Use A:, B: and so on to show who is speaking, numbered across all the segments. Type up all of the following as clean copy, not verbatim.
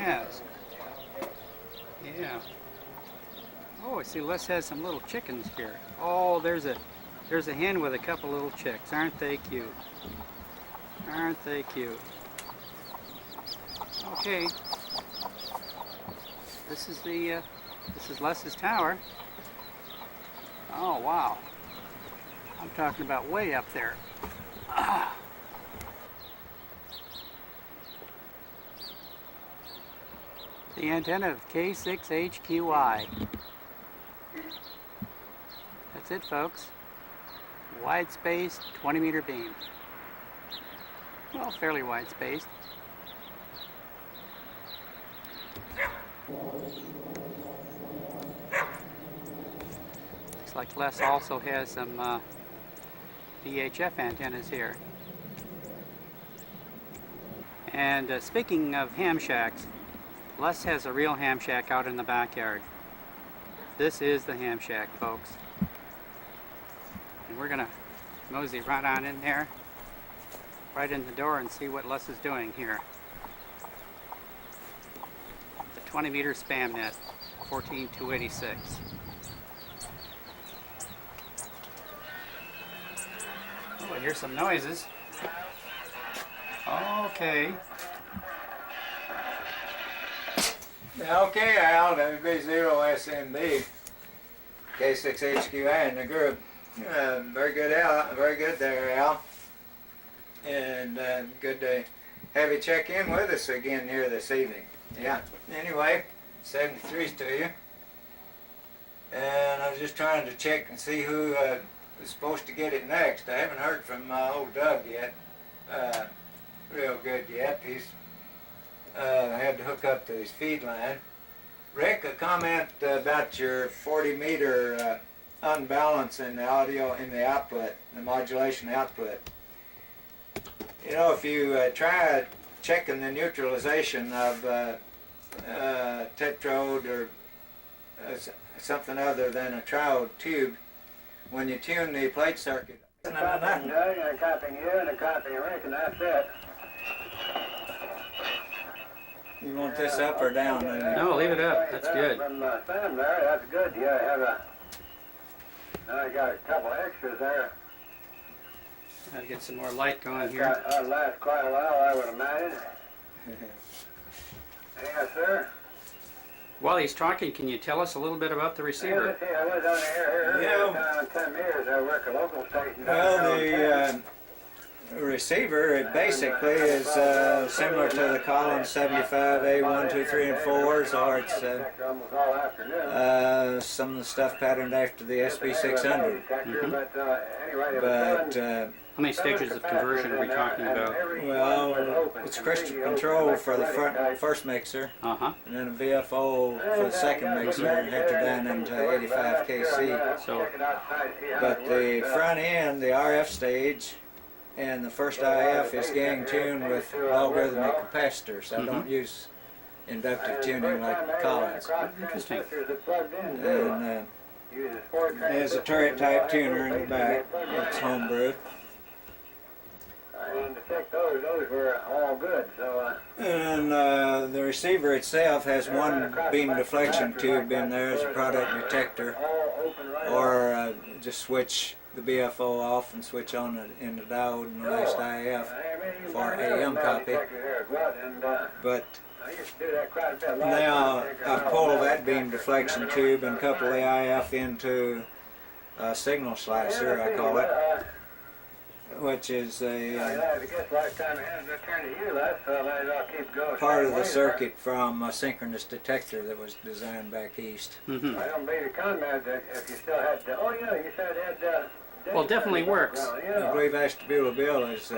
A: has. Yeah. Oh, I see Les has some little chickens here. Oh, there's a hen with a couple little chicks. Aren't they cute? Aren't they cute? Okay. This is Les's tower. Oh, wow. I'm talking about way up there. Ah. The antenna of K6HQI. That's it, folks. Wide spaced, 20-meter beam. Well, fairly wide spaced. Looks like Les also has some VHF antennas here. And speaking of ham shacks, Les has a real ham shack out in the backyard. This is the ham shack, folks. And we're gonna mosey right on in there, right in the door, and see what Les is doing here. The 20-meter spam net, 14286. Oh, I hear some noises. Okay.
B: Okay, Al, WB0SMB, K6HQI in the group. Very good, Al. Very good there, Al. And good to have you check in with us again here this evening. Yeah. Anyway, 73s to you. And I was just trying to check and see who is supposed to get it next. I haven't heard from old Doug yet. Real good yet. He's I had to hook up to his feed line. Rick, a comment about your 40-meter unbalance in the audio, in the output, the modulation output. You know, if you try checking the neutralization of tetrode or something other than a triode tube, when you tune the plate circuit,
C: I'm copying Doug, and I'm copying you, and I'm copying Rick, and that's it.
B: you want this up or down?
A: No, leave it up. That's good.
C: From Sam there, that's good. Yeah, I have a. Now I got a couple extras there.
A: Gotta get some more light going here.
C: That'll last quite a while, I would imagine. Yes, sir.
A: While he's talking, can you tell us a little bit about the receiver?
C: Yeah, I was on here.
B: Yeah.
C: 10 years. I work a local station.
B: Well, the receiver, it basically is similar to the Collins 75 A1, 2, 3, and 4s, or it's some of the stuff patterned after the SB600. But
A: How many stages of conversion are we talking about?
B: well, it's crystal control for the first mixer,
A: Uh-huh.
B: and then a VFO for the second mixer, after down into 85 KC.
A: So,
B: But the front end, the RF stage, and the first IF is gang tuned with logarithmic capacitors. I don't use inductive tuning like Collins.
A: interesting.
B: And there's a turret type tuner in the back. It's homebrew.
C: And to check those were all good. So.
B: And the receiver itself has one beam deflection tube in there as a product detector, or just switch the BFO off and switch on in the diode in the last IF for AM copy. But now I pull that beam deflection tube and couple the IF into a signal slicer, I call it, which is a part of the circuit from a synchronous detector that was designed back east.
A: Mm-hmm.
C: I don't believe the comment that if you still had, oh yeah, you said it had.
A: Well, it definitely works.
B: I believe Ashtabula Bill is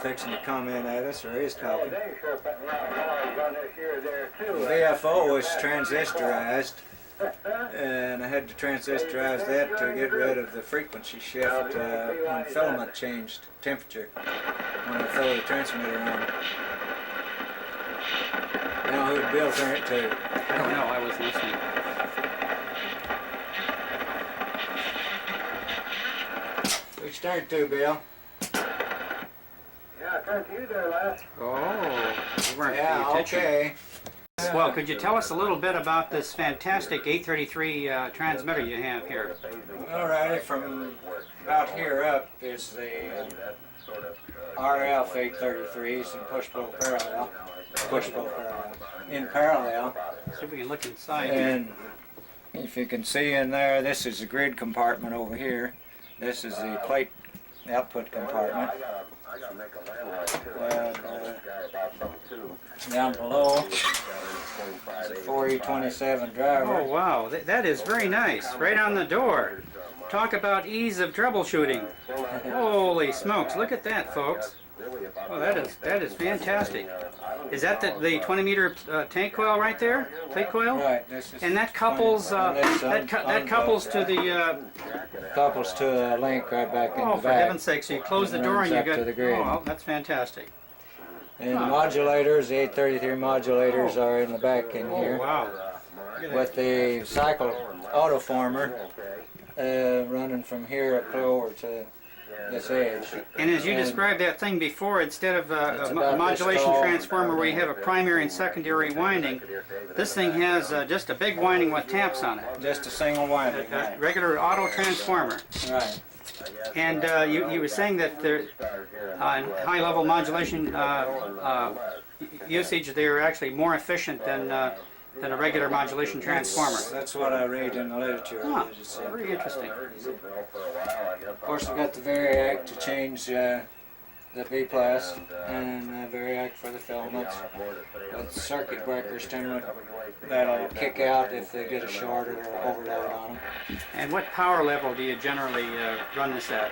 B: fixing to comment at us, or is talking. The VFO is transistorized, and I had to transistorize that to get rid of the frequency shift when filament changed temperature when I throw the transmitter on. You know who Bill turned it to?
A: I don't know. I was listening.
B: Which turned to, Bill?
C: Yeah, I turned to you there, last.
A: Oh. weren't paying
B: Yeah,
A: attention.
B: okay.
A: Well, could you tell us a little bit about this fantastic 833 transmitter you have here?
B: Alrighty, from about here up is the RF 833s and push-pull parallel. Push-pull parallel. In parallel.
A: See if we can look inside.
B: And if you can see in there, this is the grid compartment over here. This is the plate output compartment. And down below is a 4E27 driver.
A: Oh wow, that is very nice. Right on the door. Talk about ease of troubleshooting. Holy smokes, look at that, folks. Oh, that is fantastic. Is that the 20 meter tank coil right there? Plate coil?
B: Right. This is
A: And that couples that couples to the
B: couples to a link right back in
A: oh,
B: the
A: for
B: back.
A: heaven's sake! So you close the door and you
B: Runs up
A: got
B: to the grid.
A: oh, well, that's fantastic.
B: And the modulators, the 833 modulators are in the back in
A: Oh
B: here.
A: wow! Look at
B: With the cycle autoformer running from here up over to this edge.
A: And as you
B: And
A: described that thing before, instead of
B: It's
A: a
B: about this
A: modulation
B: tall.
A: transformer where you have a primary and secondary winding, this thing has just a big winding with taps on it.
B: Just a single winding.
A: A
B: Right.
A: regular auto transformer.
B: Right.
A: And you were saying that there, in high-level modulation usage, they're actually more efficient than a regular modulation transformer.
B: That's what I read in the literature.
A: Huh,
B: It's,
A: very interesting.
B: of course, we got the variac to change the B-class and variac for the filaments. With circuit breakers, that'll kick out if they get a short or overload on them.
A: And what power level do you generally run this at?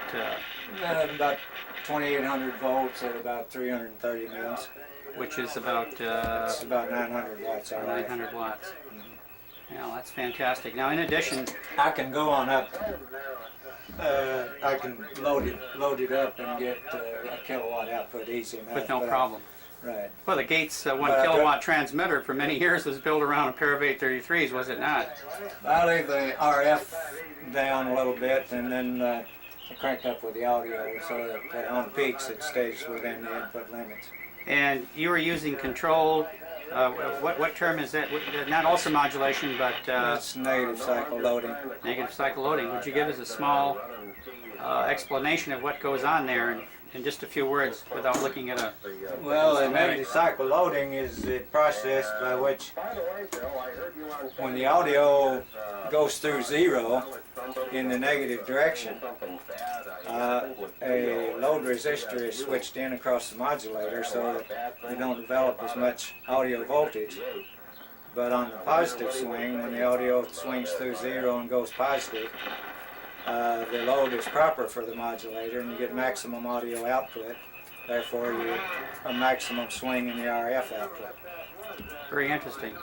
B: About 2,800 volts at about 330 mils.
A: Which is about
B: It's about 900 watts hour.
A: 900 watts. Yeah, that's fantastic. Now, in addition,
B: I can go on up. I can load it up and get a kilowatt output easy enough.
A: with no
B: but
A: problem.
B: Right.
A: Well, the Gates 1
B: But I
A: kilowatt transmitter for many years was built around a pair of 833s, was it not?
B: I leave the RF down a little bit and then I crank up with the audio so that on peaks it stays within the input limits.
A: And you were using control, what term is that? Not ultra modulation, but
B: It's negative cycle loading.
A: negative cycle loading. Would you give us a small explanation of what goes on there in just a few words without looking at a...
B: Well, the negative cycle loading is the process by which when the audio goes through zero in the negative direction, a load resistor is switched in across the modulator so that we don't develop as much audio voltage. But on the positive swing, when the audio swings through zero and goes positive, the load is proper for the modulator and you get maximum audio output. Therefore, you a maximum swing in the RF output.
A: Very interesting.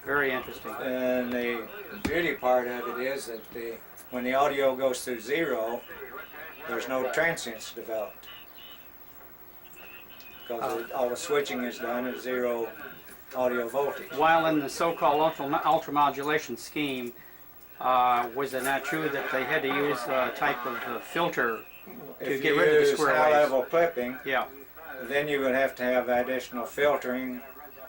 A: Very interesting.
B: And the beauty part of it is that when the audio goes through zero, there's no transients developed. Because all the switching is done at zero audio voltage.
A: While in the so-called ultra modulation scheme, was it not true that they had to use a type of filter to get rid of the square
B: high
A: waves?
B: level clipping,
A: Yeah.
B: then you would have to have additional filtering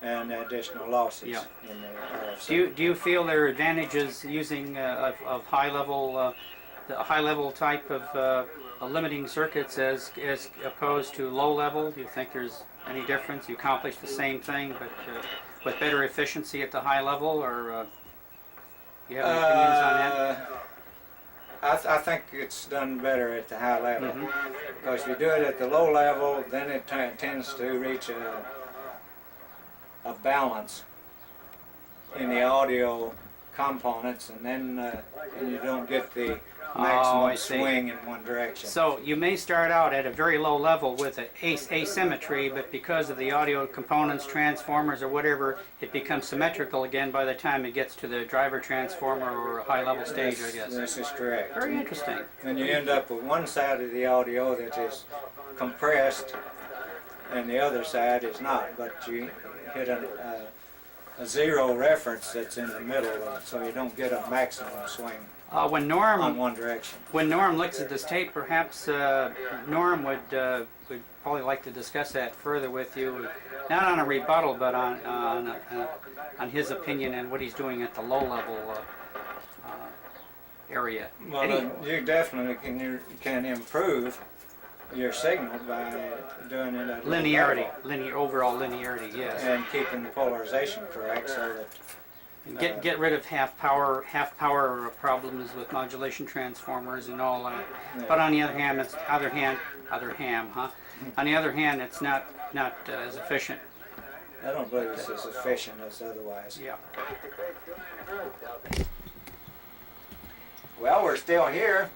B: and additional losses
A: Yeah.
B: in the RF.
A: Do you feel there are advantages using of the high level type of limiting circuits as opposed to low level? Do you think there's any difference? You accomplish the same thing, but with better efficiency at the high level, or you have any opinions on that?
B: I think it's done better at the high level.
A: Mm-hmm.
B: Because if you do it at the low level, then it tends to reach a balance in the audio components, and then you don't get the maximum
A: I see.
B: swing in one direction.
A: So you may start out at a very low level with asymmetry, but because of the audio components, transformers, or whatever, it becomes symmetrical again by the time it gets to the driver transformer or a high level stage, I guess.
B: This is correct.
A: Very interesting.
B: And you end up with one side of the audio that is compressed and the other side is not, but you hit a zero reference that's in the middle, so you don't get a maximum swing.
A: When
B: on
A: Norm
B: one direction.
A: looks at this tape, perhaps Norm would probably like to discuss that further with you, not on a rebuttal, but on his opinion and what he's doing at the low level area.
B: Well, you definitely can improve your signal by doing it at low
A: Linearity,
B: level
A: overall linearity, yes.
B: and keeping the polarization correct so that
A: Get rid of half power problems with modulation transformers and all that.
B: Yeah.
A: But on the other hand, On the other hand, it's not as efficient.
B: I don't believe it's as efficient as otherwise.
A: Yeah.
B: Well, we're still here.